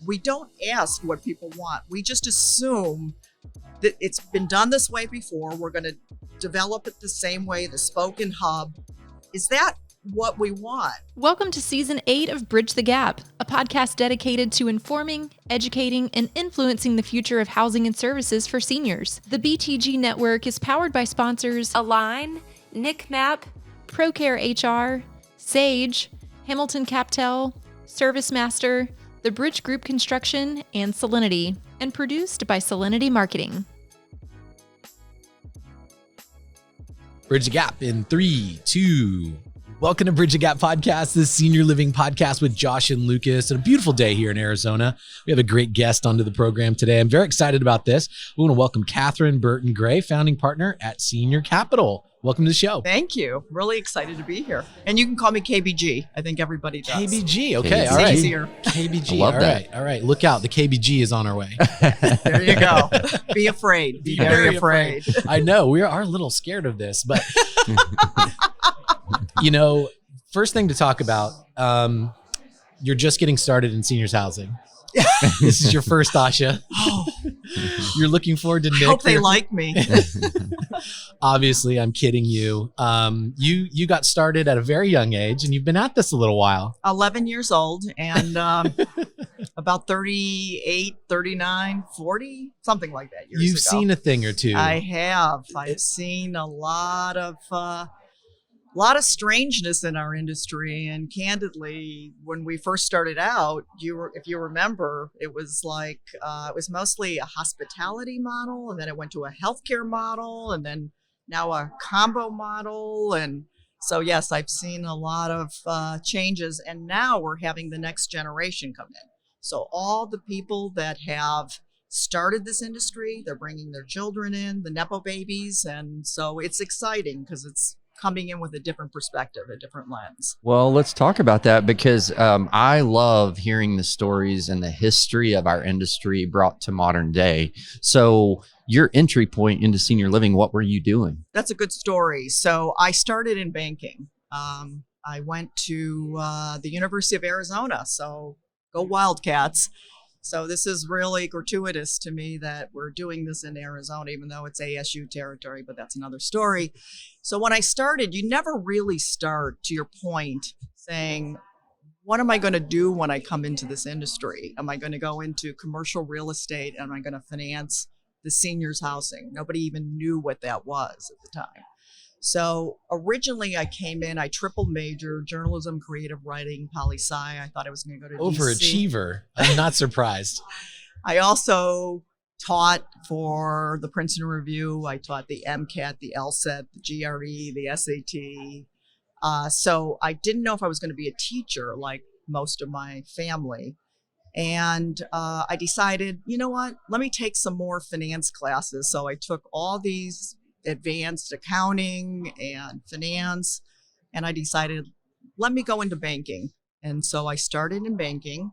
we don't ask what people want. We just assume that it's been done this way before. We're going to develop it the same way, the spoke and hub. Is that what we want? Welcome to Season 8 of Bridge the Gap, a podcast dedicated to informing, educating, and influencing the future of housing and services for seniors. The BTG network is powered by sponsors Align, NICMAP, ProCare HR, Sage, Hamilton Captel, ServiceMaster, The Bridge Group Construction, and Solinity, and produced by Solinity Marketing. Bridge the Gap in 3, 2. Welcome to Bridge the Gap podcast, this senior living podcast with Josh and Lucas. And a beautiful day here in Arizona. We have a great guest onto the program today. I'm very excited about this. We want to welcome Kathryn Burton Gray, founding partner at Senior Capital. Welcome to the show. Thank you. Really excited to be here. And you can call me KBG. I think everybody does. KBG. Okay. KBG. All right. Easier. KBG. I love all that. right. All right. Look out. The KBG is on our way. There you go. Be afraid. Be very afraid. I know. We are a little scared of this, but you know, first thing to talk about, you're just getting started in seniors housing. This is your first ASHA. Oh, You're looking forward to Nick. I hope they like me. Obviously, I'm kidding you. You got started at a very young age, and you've been at this a little while. 11 years old and about 38, 39, 40, something like that years You've ago. seen a thing or two. I have. I've seen a lot of strangeness in our industry, and candidly, when we first started out, if you remember, it was like it was mostly a hospitality model, and then it went to a healthcare model, and then now a combo model, and so yes, I've seen a lot of changes, and now we're having the next generation come in. So all the people that have started this industry, they're bringing their children in, the Nepo babies, and so it's exciting because it's coming in with a different perspective, a different lens. Well, let's talk about that because I love hearing the stories and the history of our industry brought to modern day. So your entry point into senior living, what were you doing? That's a good story. So I started in banking. I went to the University of Arizona, so go Wildcats. So this is really gratuitous to me that we're doing this in Arizona, even though it's ASU territory, but that's another story. So when I started, you never really start, to your point, saying, what am I going to do when I come into this industry? Am I going to go into commercial real estate? Am I going to finance the seniors housing? Nobody even knew what that was at the time. So originally I came in, I triple major, journalism, creative writing, poli-sci. I thought I was going to go to DC. Overachiever. I'm not surprised. I also taught for the Princeton Review. I taught the MCAT, the LSAT, the GRE, the SAT. So I didn't know if I was going to be a teacher like most of my family. And I decided, you know what, let me take some more finance classes. So I took all these advanced accounting and finance, and I decided, let me go into banking. And so I started in banking.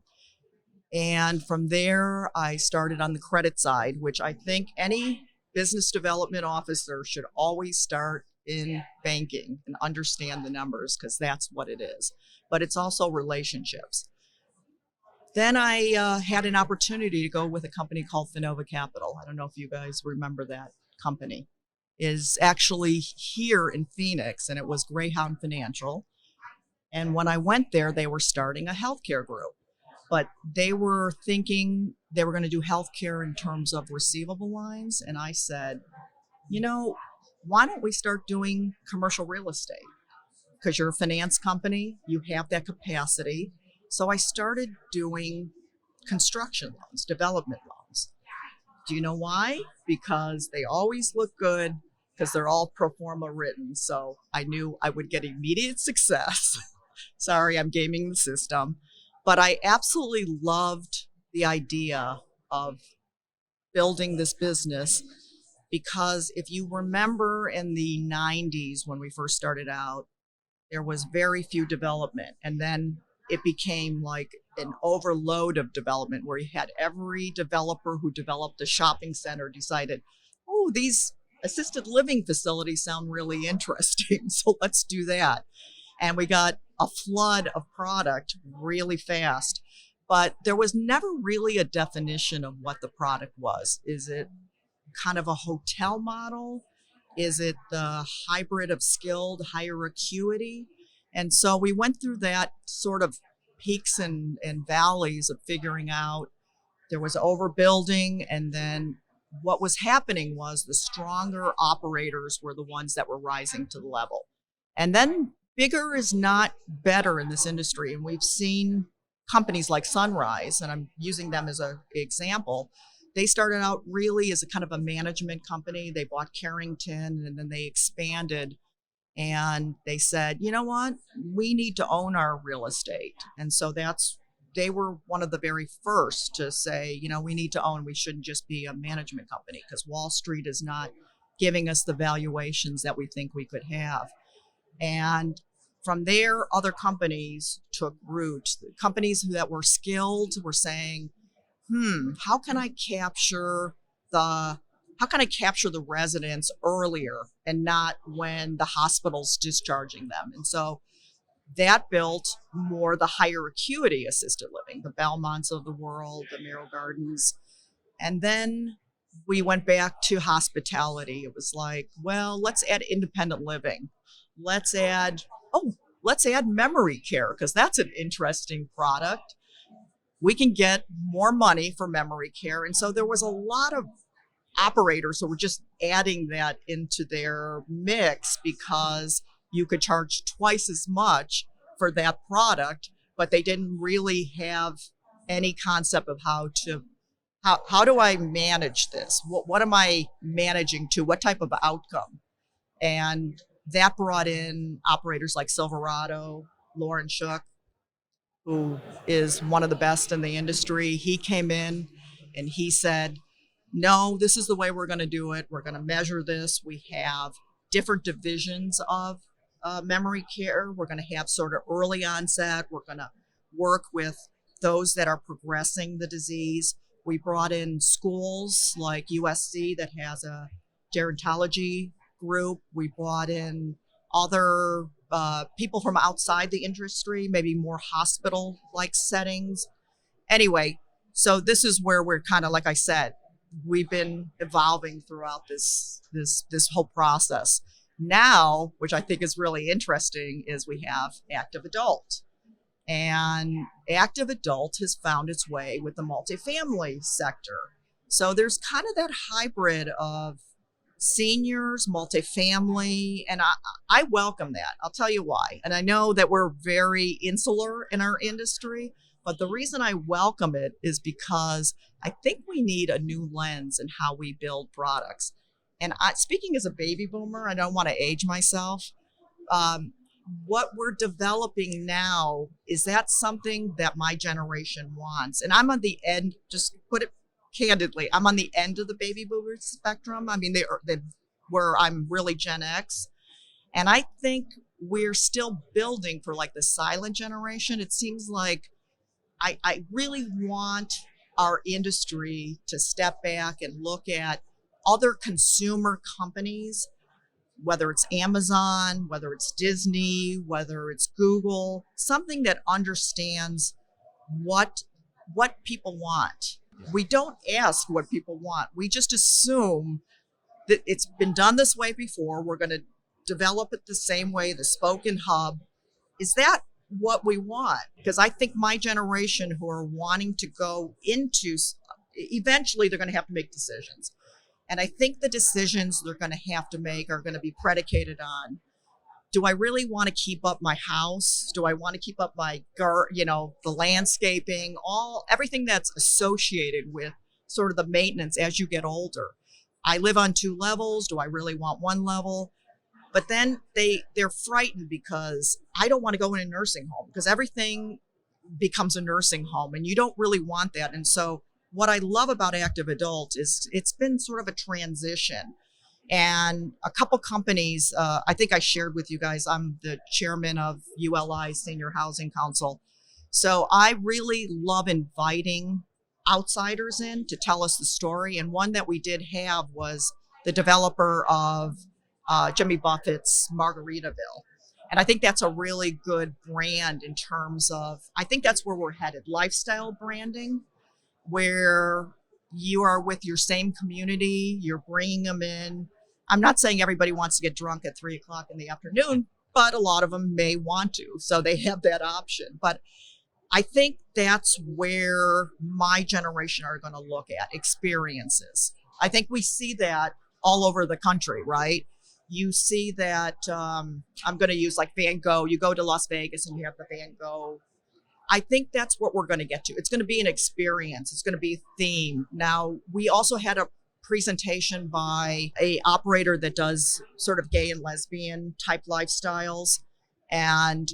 And from there, I started on the credit side, which I think any business development officer should always start in banking and understand the numbers, because that's what it is. But it's also relationships. Then I had an opportunity to go with a company called Finova Capital. I don't know if you guys remember that company. Is actually here in Phoenix, and it was Greyhound Financial. And when I went there, they were starting a healthcare group, but they were thinking they were going to do healthcare in terms of receivable lines. And I said, you know, why don't we start doing commercial real estate? Because you're a finance company, you have that capacity. So I started doing construction loans, development loans. Do you know why? Because they always look good, because they're all pro forma written. So I knew I would get immediate success. Sorry, I'm gaming the system. But I absolutely loved the idea of building this business, because if you remember in the 90s when we first started out, there was very few development. And then it became like an overload of development where you had every developer who developed a shopping center decided, oh, these assisted living facilities sound really interesting, so let's do that. And we got a flood of product really fast. but there was never really a definition of what the product was. Is it kind of a hotel model? Is it the hybrid of skilled, higher acuity? And so we went through that sort of peaks and valleys of figuring out there was overbuilding, and then what was happening was the stronger operators were the ones that were rising to the level. And then bigger is not better in this industry. And we've seen companies like Sunrise, and I'm using them as an example. They started out really as a kind of a management company. They bought Carrington, and then they expanded, and they said, you know what, we need to own our real estate. And so they were one of the very first to say, we need to own, we shouldn't just be a management company, because Wall Street is not giving us the valuations that we think we could have. And from there, other companies took root. Companies that were skilled were saying, how can I capture the residents earlier and not when the hospital's discharging them? And so that built more the higher acuity assisted living, the Belmonts of the world, the Merrill Gardens. And then we went back to hospitality. It was like, well, let's add independent living. Let's add memory care, because that's an interesting product. We can get more money for memory care. And so there was a lot of operators who were just adding that into their mix because you could charge twice as much for that product, but they didn't really have any concept of how do I manage this? What am I managing to? What type of outcome? And that brought in operators like Silverado, Lauren Shook, who is one of the best in the industry. He came in and he said, no, this is the way we're going to do it. We're going to measure this. We have different divisions of memory care. We're going to have sort of early onset. We're going to work with those that are progressing the disease. We brought in schools like USC that has a gerontology group. We brought in other people from outside the industry, maybe more hospital-like settings. Anyway, so this is where we're kind of, like I said, we've been evolving throughout this whole process. Now, which I think is really interesting, is we have active adult. And active adult has found its way with the multifamily sector. So there's kind of that hybrid of seniors, multifamily, and I welcome that. I'll tell you why. And I know that we're very insular in our industry, but the reason I welcome it is because I think we need a new lens in how we build products. And speaking as a baby boomer, I don't want to age myself. What we're developing now, is that something that my generation wants? And I'm on the end, just put it candidly, I'm on the end of the baby boomer spectrum. I mean, where I'm really Gen X. And I think we're still building for like the silent generation. It seems like I really want our industry to step back and look at other consumer companies, whether it's Amazon, whether it's Disney, whether it's Google, something that understands what people want. We don't ask what people want. We just assume that it's been done this way before. We're going to develop it the same way, the spoken hub. Is that what we want? Because I think my generation who are wanting to go into, eventually they're going to have to make decisions. And I think the decisions they're going to have to make are going to be predicated on, do I really want to keep up my house? Do I want to keep up my, the landscaping, everything that's associated with sort of the maintenance as you get older? I live on 2 levels. Do I really want 1 level? But then they're frightened because I don't want to go in a nursing home, because everything becomes a nursing home and you don't really want that. And so what I love about active adult is it's been sort of a transition. And a couple companies, I think I shared with you guys, I'm the chairman of ULI, Senior Housing Council. So I really love inviting outsiders in to tell us the story. And one that we did have was the developer of Jimmy Buffett's Margaritaville. And I think that's a really good brand in terms of, I think that's where we're headed. Lifestyle branding, where you are with your same community, you're bringing them in. I'm not saying everybody wants to get drunk at 3:00 in the afternoon, but a lot of them may want to. So they have that option. But I think that's where my generation are going to look at experiences. I think we see that all over the country, right? You see that, I'm going to use like Van Gogh. You go to Las Vegas and you have the Van Gogh. I think that's what we're going to get to. It's going to be an experience. It's going to be a theme. Now, we also had a presentation by a operator that does sort of gay and lesbian type lifestyles. And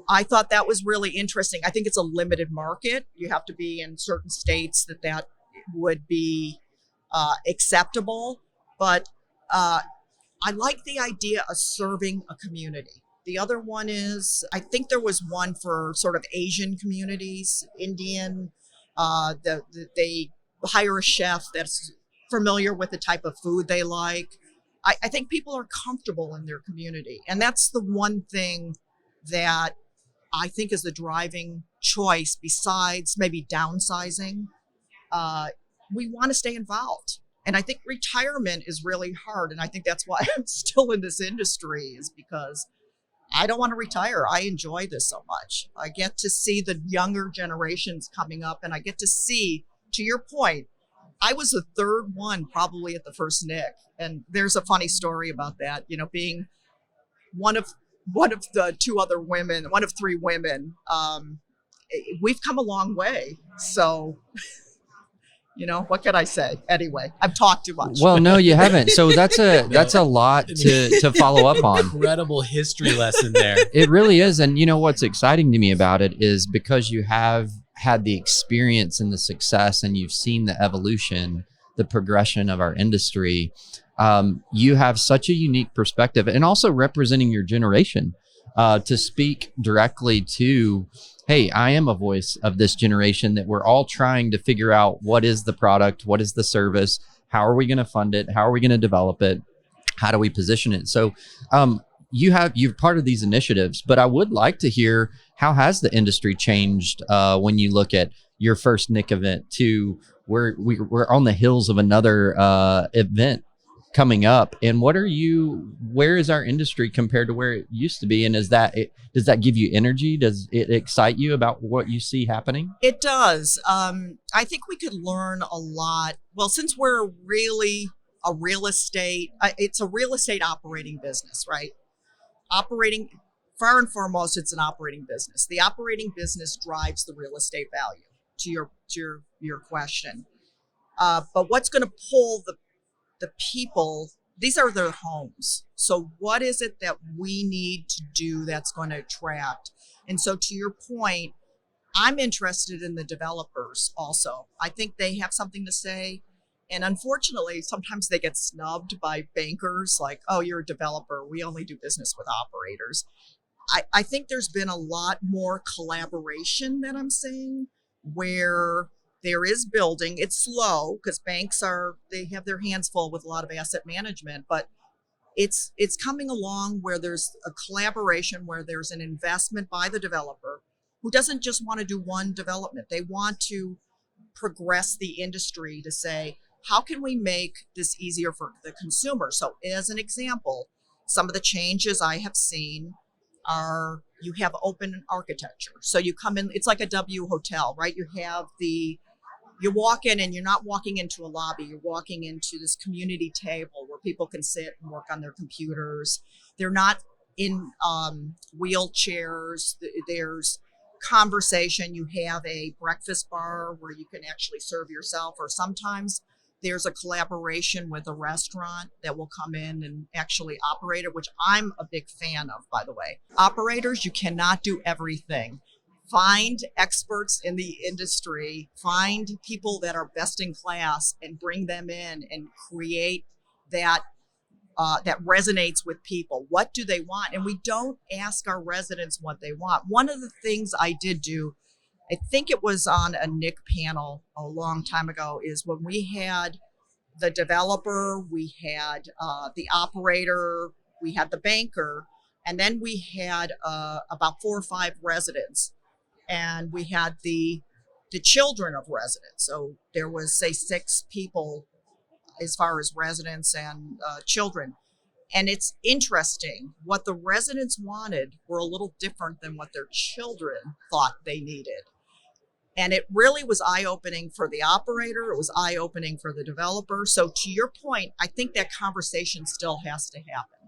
I thought that was really interesting. I think it's a limited market. You have to be in certain states that would be acceptable. But I like the idea of serving a community. The other one is, I think there was one for sort of Asian communities, Indian. They hire a chef that's familiar with the type of food they like. I think people are comfortable in their community. And that's the one thing that I think is the driving choice besides maybe downsizing. We want to stay involved. And I think retirement is really hard. And I think that's why I'm still in this industry, is because I don't want to retire. I enjoy this so much. I get to see the younger generations coming up, and I get to see, to your point, I was the third one probably at the first Nick. And there's a funny story about that, you know, being one of the two other women, one of three women. We've come a long way. So, you know, what can I say? Anyway, I've talked too much. Well, no, you haven't. So that's a lot to follow up on. Incredible history lesson there. It really is. And you know what's exciting to me about it is because you have had the experience and the success, and you've seen the evolution, the progression of our industry. You have such a unique perspective, and also representing your generation to speak directly to, hey, I am a voice of this generation that we're all trying to figure out what is the product, what is the service, how are we going to fund it, how are we going to develop it, how do we position it? So you're part of these initiatives, but I would like to hear, how has the industry changed when you look at your first Nick event to where we're on the heels of another event coming up, and where is our industry compared to where it used to be? And does that give you energy? Does it excite you about what you see happening? It does. I think we could learn a lot. Well, since we're really a real estate, it's a real estate operating business, right? Operating, far and foremost, it's an operating business. The operating business drives the real estate value, to your question. But what's going to pull the people, these are their homes. So what is it that we need to do that's going to attract? And so to your point, I'm interested in the developers also. I think they have something to say. And unfortunately, sometimes they get snubbed by bankers like, oh, you're a developer. We only do business with operators. I think there's been a lot more collaboration that I'm seeing, where there is building. It's slow because banks they have their hands full with a lot of asset management, but it's coming along where there's a collaboration, where there's an investment by the developer who doesn't just want to do one development. They want to progress the industry to say, how can we make this easier for the consumer? So as an example, some of the changes I have seen are, you have open architecture. So you come in, it's like a W hotel, right? You walk in and you're not walking into a lobby. You're walking into this community table where people can sit and work on their computers. They're not in wheelchairs. There's conversation. You have a breakfast bar where you can actually serve yourself, or sometimes there's a collaboration with a restaurant that will come in and actually operate it, which I'm a big fan of, by the way. Operators, you cannot do everything. Find experts in the industry, find people that are best in class, and bring them in and create that resonates with people. What do they want? And we don't ask our residents what they want. One of the things I did do, I think it was on a Nick panel a long time ago, is when we had the developer, we had the operator, we had the banker. And then we had about 4 or 5 residents, and we had the children of residents. So there was, say, 6 people as far as residents and children. And it's interesting, what the residents wanted were a little different than what their children thought they needed. And it really was eye-opening for the operator. It was eye-opening for the developer. So to your point, I think that conversation still has to happen.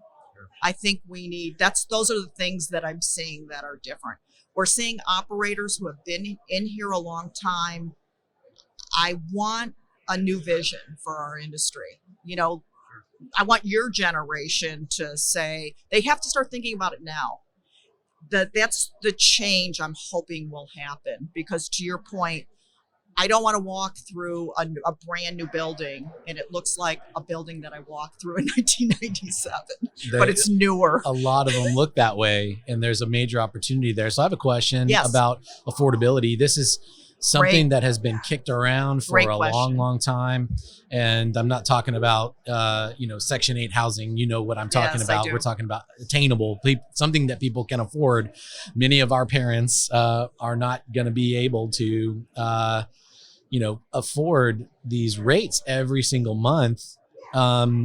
I think we need, those are the things that I'm seeing that are different. We're seeing operators who have been in here a long time. I want a new vision for our industry. You know, I want your generation to say, they have to start thinking about it now. That's the change I'm hoping will happen, because to your point, I don't want to walk through a brand new building and it looks like a building that I walked through in 1997, but it's newer. A lot of them look that way, and there's a major opportunity there. So I have a question Yes. about affordability. This is something that has been kicked around for Great a question. long time. And I'm not talking about, Section 8 housing. You know what I'm talking Yes, I about. do. We're talking about attainable, something that people can afford. Many of our parents are not going to be able to, afford these rates every single month.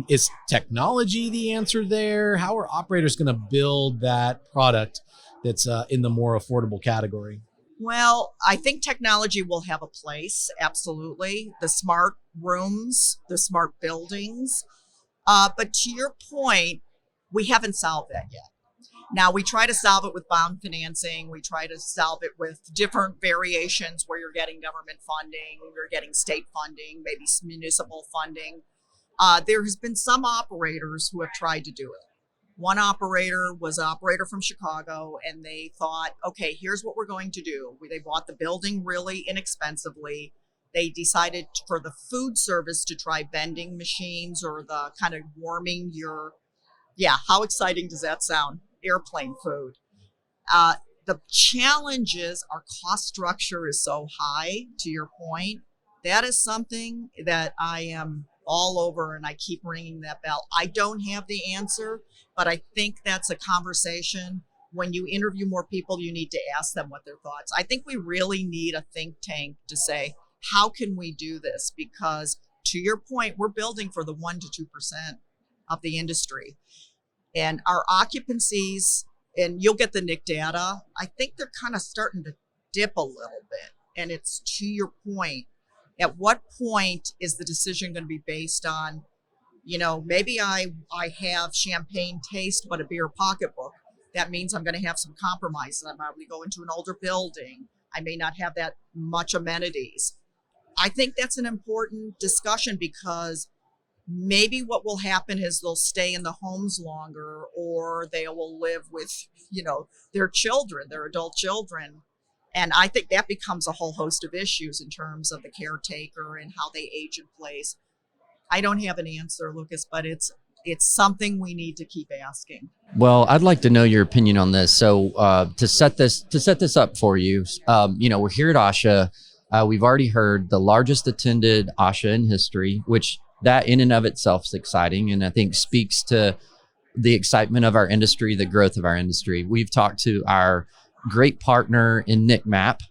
Is technology the answer there? How are operators going to build that product that's in the more affordable category? Well, I think technology will have a place, absolutely. The smart rooms, the smart buildings. But to your point, we haven't solved that yet. Now, we try to solve it with bond financing. We try to solve it with different variations where you're getting government funding, you're getting state funding, maybe some municipal funding. There has been some operators who have tried to do it. One operator was an operator from Chicago, and they thought, okay, here's what we're going to do. They bought the building really inexpensively. They decided for the food service to try vending machines or the kind of warming how exciting does that sound? Airplane food. The challenge is our cost structure is so high, to your point. That is something that I am all over, and I keep ringing that bell. I don't have the answer, but I think that's a conversation. When you interview more people, you need to ask them what their thoughts. I think we really need a think tank to say, how can we do this? Because to your point, we're building for the 1% to 2% of the industry. And our occupancies, and you'll get the NIC data, I think they're kind of starting to dip a little bit. And it's to your point, at what point is the decision going to be based on, maybe I have champagne taste, but a beer pocketbook. That means I'm going to have some compromises. I might go into an older building. I may not have that much amenities. I think that's an important discussion, because maybe what will happen is they'll stay in the homes longer, or they will live with, their children, their adult children. And I think that becomes a whole host of issues in terms of the caretaker and how they age in place. I don't have an answer, Lucas, but it's something we need to keep asking. Well, I'd like to know your opinion on this. So to set this up for you, we're here at ASHA. We've already heard the largest attended ASHA in history, which that in and of itself is exciting, and I think speaks to the excitement of our industry, the growth of our industry. We've talked to our great partner in NICMAP,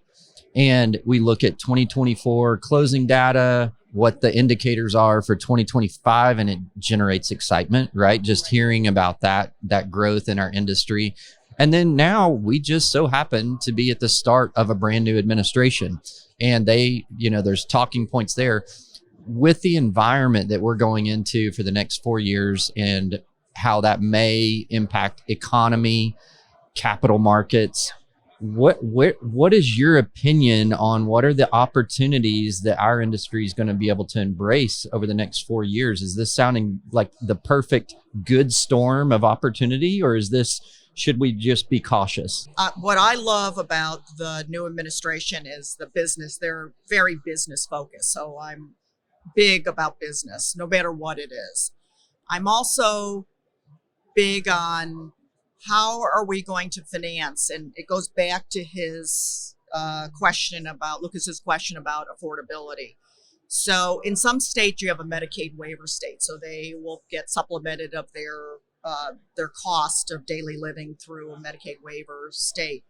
and we look at 2024 closing data, what the indicators are for 2025, and it generates excitement, right? Just hearing about that growth in our industry. And then now we just so happen to be at the start of a brand new administration, and there's talking points there with the environment that we're going into for the next 4 years and how that may impact economy, capital markets. What is your opinion on what are the opportunities that our industry is going to be able to embrace over the next 4 years? Is this sounding like the perfect good storm of opportunity, or should we just be cautious? What I love about the new administration is the business. They're very business focused. So I'm big about business, no matter what it is. I'm also big on how are we going to finance? And it goes back to Lucas's question about affordability. So in some states, you have a Medicaid waiver state, so they will get supplemented of their their cost of daily living through a Medicaid waiver state.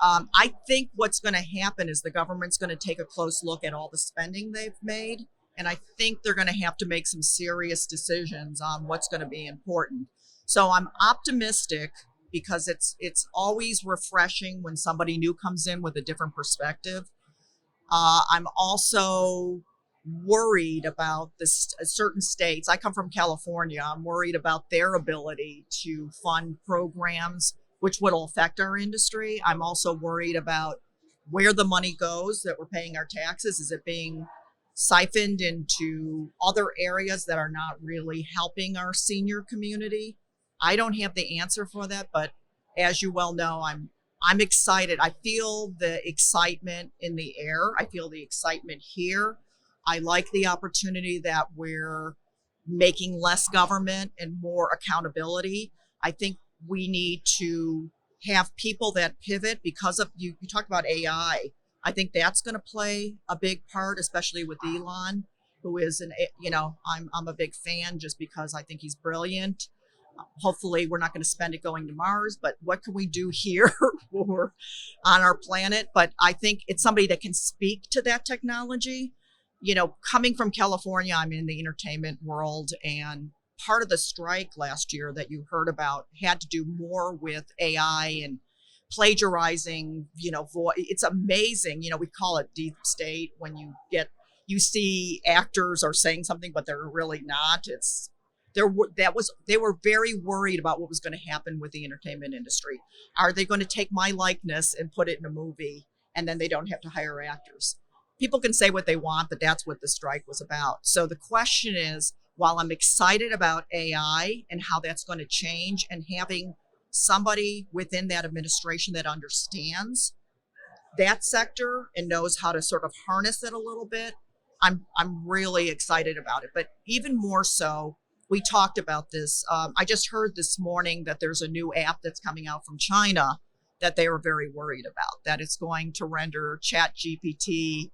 I think what's going to happen is the government's going to take a close look at all the spending they've made. And I think they're going to have to make some serious decisions on what's going to be important. So I'm optimistic because it's always refreshing when somebody new comes in with a different perspective. I'm also worried about certain states. I come from California. I'm worried about their ability to fund programs which will affect our industry. I'm also worried about where the money goes that we're paying our taxes. Is it being siphoned into other areas that are not really helping our senior community? I don't have the answer for that, but as you well know, I'm excited. I feel the excitement in the air. I feel the excitement here. I like the opportunity that we're making less government and more accountability. I think we need to have people that pivot because of you talked about AI. I think that's going to play a big part, especially with Elon, who is I'm a big fan just because I think he's brilliant. Hopefully we're not going to spend it going to Mars, but what can we do here when we're on our planet? But I think it's somebody that can speak to that technology. Coming from California, I'm in the entertainment world, and part of the strike last year that you heard about had to do more with AI and plagiarizing, it's amazing. We call it deep state when you see actors are saying something, but they're really not. They were very worried about what was going to happen with the entertainment industry. Are they going to take my likeness and put it in a movie and then they don't have to hire actors? People can say what they want, but that's what the strike was about. So the question is, while I'm excited about AI and how that's going to change and having somebody within that administration that understands that sector and knows how to sort of harness it a little bit, I'm really excited about it. But even more so, we talked about this. I just heard this morning that there's a new app that's coming out from China that they were very worried about, that it's going to render ChatGPT.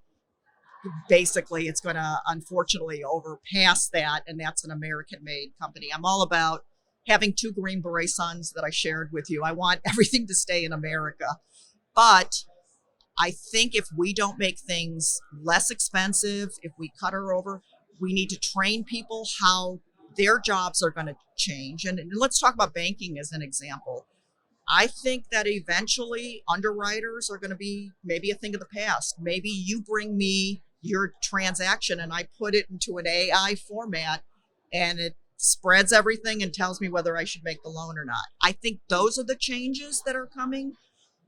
Basically, it's going to unfortunately overpass that, and that's an American-made company. I'm all about having 2 Green Beret sons that I shared with you. I want everything to stay in America. But I think if we don't make things less expensive, if we cut her over, we need to train people how their jobs are going to change. And let's talk about banking as an example. I think that eventually underwriters are going to be maybe a thing of the past. Maybe you bring me your transaction and I put it into an AI format and it spreads everything and tells me whether I should make the loan or not. I think those are the changes that are coming.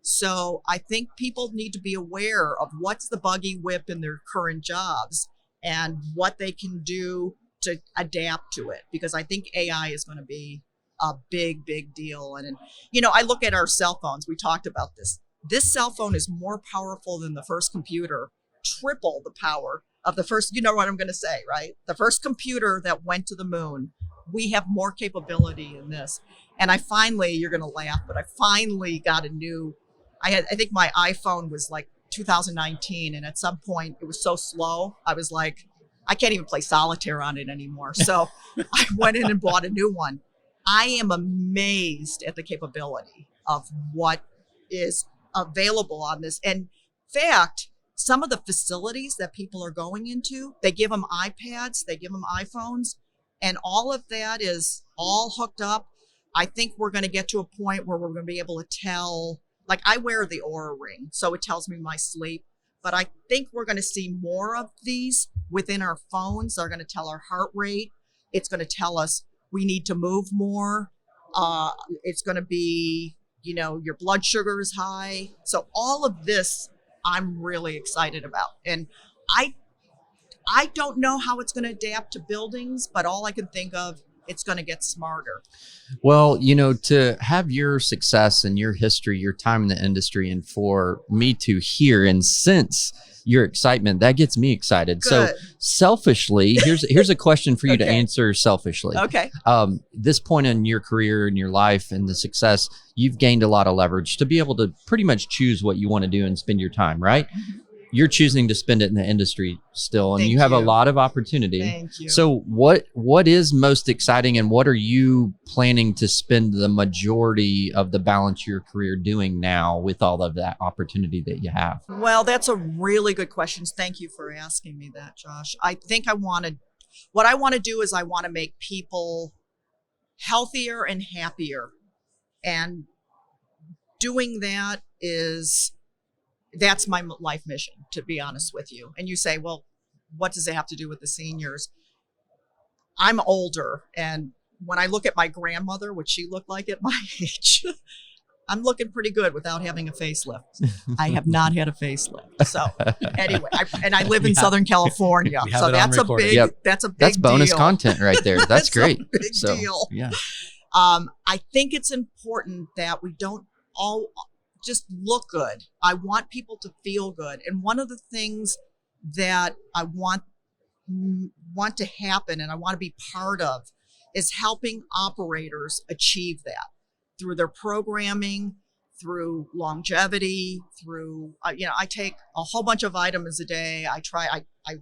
So I think people need to be aware of what's the buggy whip in their current jobs and what they can do to adapt to it, because I think AI is going to be a big, big deal. And I look at our cell phones. We talked about this. This cell phone is more powerful than the first computer, triple the power of the first, you know what I'm going to say, right? The first computer that went to the moon. We have more capability in this. And I finally, you're going to laugh, but I finally got I think my iPhone was like 2019. And at some point it was so slow. I was like, I can't even play solitaire on it anymore. So I went in and bought a new one. I am amazed at the capability of what is available on this. And in fact, some of the facilities that people are going into, they give them iPads, they give them iPhones, and all of that is all hooked up. I think we're going to get to a point where we're going to be able to tell, like I wear the Oura Ring, so it tells me my sleep. But I think we're going to see more of these within our phones. They're going to tell our heart rate. It's going to tell us we need to move more. It's going to be, your blood sugar is high. So all of this, I'm really excited about. And I don't know how it's going to adapt to buildings, but all I can think of, it's going to get smarter. Well, to have your success and your history, your time in the industry, and for me to hear and sense your excitement, that gets me excited. Good. So selfishly, here's a question for you to Okay. answer selfishly. Okay. This point in your career and your life and the success, you've gained a lot of leverage to be able to pretty much choose what you want to do and spend your time, right? you're choosing to spend it in the industry still, and Thank you have a you. lot of opportunity. Thank you. So what is most exciting, and what are you planning to spend the majority of the balance of your career doing now with all of that opportunity that you have? Well, that's a really good question. Thank you for asking me that, Josh. I think what I want to do is I want to make people healthier and happier. And doing that that's my life mission, to be honest with you. And you say, well, what does it have to do with the seniors? I'm older, and when I look at my grandmother, what she looked like at my age, I'm looking pretty good without having a facelift. I have not had a facelift. So anyway, I live in Southern California. So that's a big, that's bonus deal. content right there. That's great. A big deal. Yeah. I think it's important that we don't all just look good. I want people to feel good. And one of the things that I want to happen and I want to be part of is helping operators achieve that through their programming, through longevity, through, I take a whole bunch of vitamins a day. I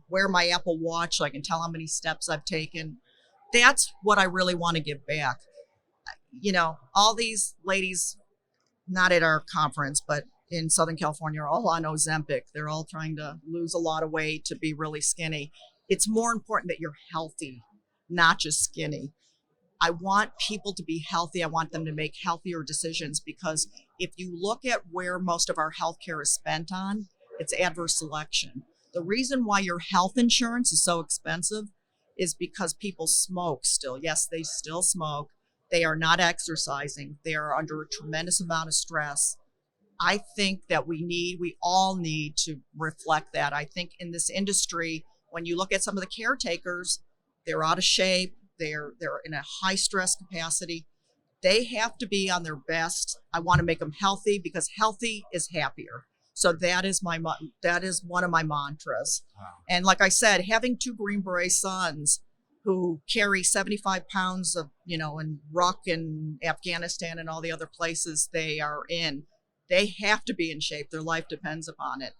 wear my Apple Watch so I can tell how many steps I've taken. That's what I really want to give back. All these ladies, not at our conference, but in Southern California, are all on Ozempic. They're all trying to lose a lot of weight to be really skinny. It's more important that you're healthy, not just skinny. I want people to be healthy. I want them to make healthier decisions, because if you look at where most of our healthcare is spent on, it's adverse selection. The reason why your health insurance is so expensive is because people smoke still. Yes, they still smoke. They are not exercising. They are under a tremendous amount of stress. I think that we all need to reflect that. I think in this industry, when you look at some of the caretakers, they're out of shape. They're in a high stress capacity. They have to be on their best. I want to make them healthy, because healthy is happier. So that is one of my mantras. Wow. And like I said, having 2 Green Beret sons who carry 75 pounds of, in ruck in Afghanistan and all the other places they are in, they have to be in shape. Their life depends upon it.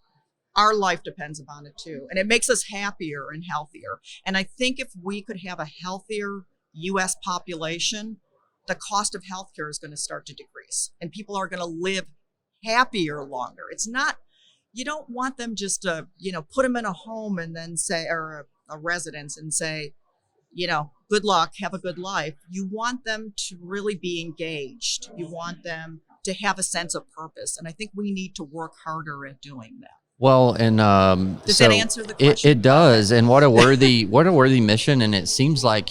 Our life depends upon it too. And it makes us happier and healthier. And I think if we could have a healthier U.S. population, the cost of healthcare is going to start to decrease and people are going to live happier longer. It's not, you don't want them just to, put them in a home and then say, or a residence and say, good luck, have a good life. You want them to really be engaged. You want them to have a sense of purpose. And I think we need to work harder at doing that. Well, and does that answer the question? It does. And what a worthy mission. And it seems like,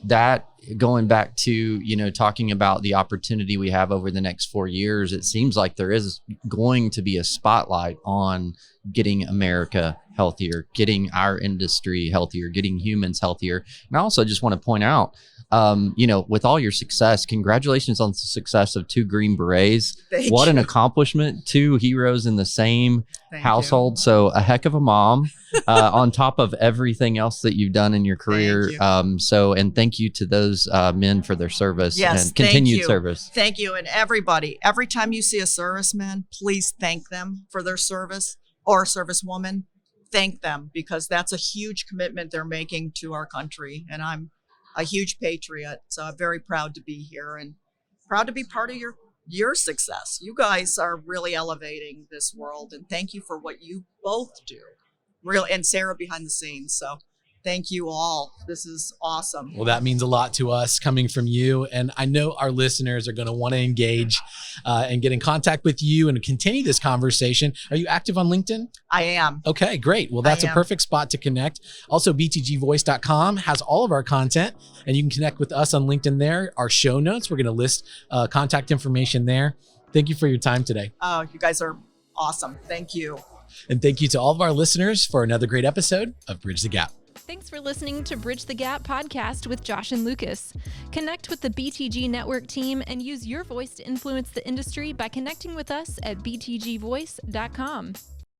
that going back to, talking about the opportunity we have over the next 4 years, it seems like there is going to be a spotlight on getting America healthier, getting our industry healthier, getting humans healthier. And I also just want to point out, with all your success, congratulations on the success of 2 Green Berets. What an accomplishment. 2 heroes in the same household. So a heck of a mom, on top of everything else that you've done in your career. And thank you to those men for their service and continued service. Thank you. And everybody, every time you see a serviceman, please thank them for their service, or a servicewoman. Thank them, because that's a huge commitment they're making to our country. And I'm a huge patriot, so I'm very proud to be here and proud to be part of your success. You guys are really elevating this world, and thank you for what you both do. Really, and Sarah behind the scenes. So thank you all. This is awesome. Well, that means a lot to us coming from you. And I know our listeners are going to want to engage and get in contact with you and continue this conversation. Are you active on LinkedIn? I am. Okay, great. Well, that's a perfect spot to connect. Also, btgvoice.com has all of our content, and you can connect with us on LinkedIn there. Our show notes, we're going to list contact information there. Thank you for your time today. Oh, you guys are awesome. Thank you. And thank you to all of our listeners for another great episode of Bridge the Gap. Thanks for listening to Bridge the Gap podcast with Josh and Lucas. Connect with the BTG Network team and use your voice to influence the industry by connecting with us at btgvoice.com.